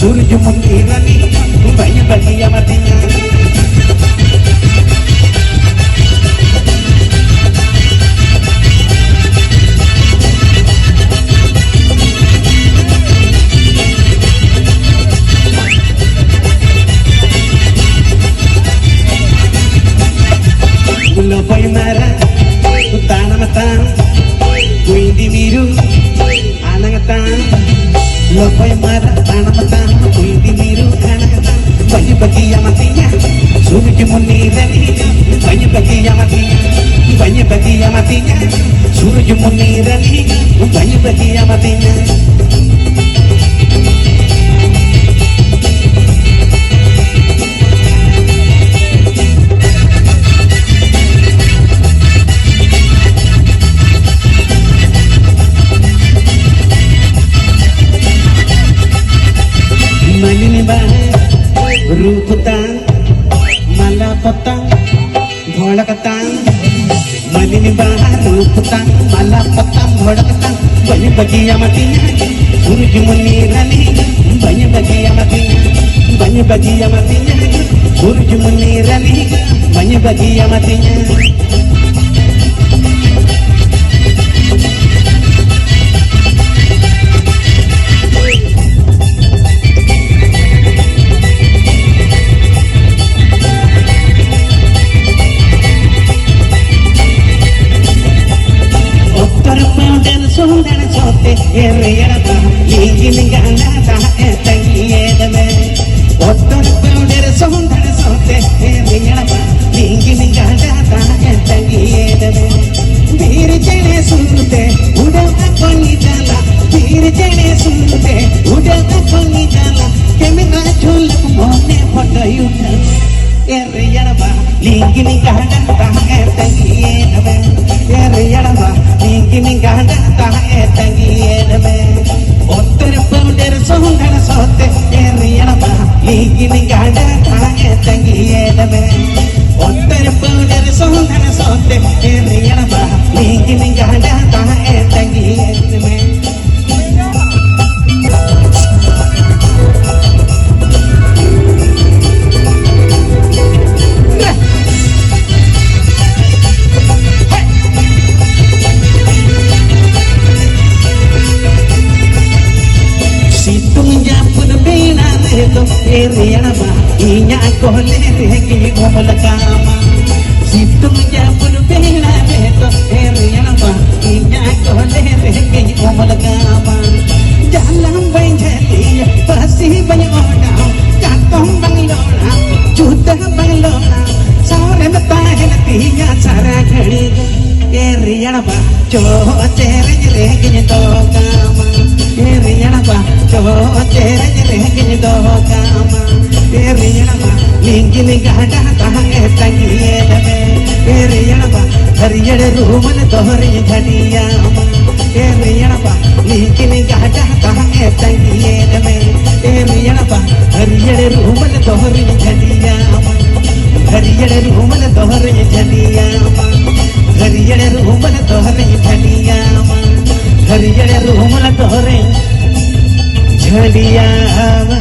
Surya menirani banyak bagi yang matinya. Lopai marah, utana matang, kuindi biru, anangatang. Lopai marah, utana matang, kuindi biru, anangatang. Banyak bagi yang matinya, surga menirani. Banyak bagi yang matinya, banyak bagi yang matinya, surga menirani. Banyak bagi yang matinya. Ruputang, malapotang, bholakatang. Malini bahar, ruputang, malapotang, bholakatang. Banyak bagi yang matinya, surga menirani. Banyak bagi yang matinya, banyak bagi yang matinya, surga menirani. Banyak bagi yang matinya. Sundana sote eriyarata lingilingana da etangiyedame ottor powder sundana sote eriyarata lingilingana da etangiyedame veer jene sunte uda akoni jala veer jene sunte uda akoni jala kemina chulak mone photayuta eriyarata lingilingana da etangiyedame eriyarata lingilingana etangiyedame ottor powder sundana sote eriyarata lingilingana etangiyedame ottor powder sundana sote eriyarata lingilingana etangiyedame. Eriyarata inya kohle rehgi omolakama situng japun pehna beto eriyarata inya kohle rehgi omolakama jalan banjali pasti banyak orang kantong banglona juta banglona sore matahin tinya cara khadi eriyarata cho tere rehgi dokama eriyarata cho tere rehgi dokama eriyarata lingilingana da etangiyedame eriyarata hariyade ruman dohre ghadiyama eriyarata lingilingana da etangiyedame eriyarata hariyade ruman dohre ghadiyama hariyade ruman dohre ghadiyama hariyade ruman dohre ghadiyama hariyade ruman dohre ghadiyama.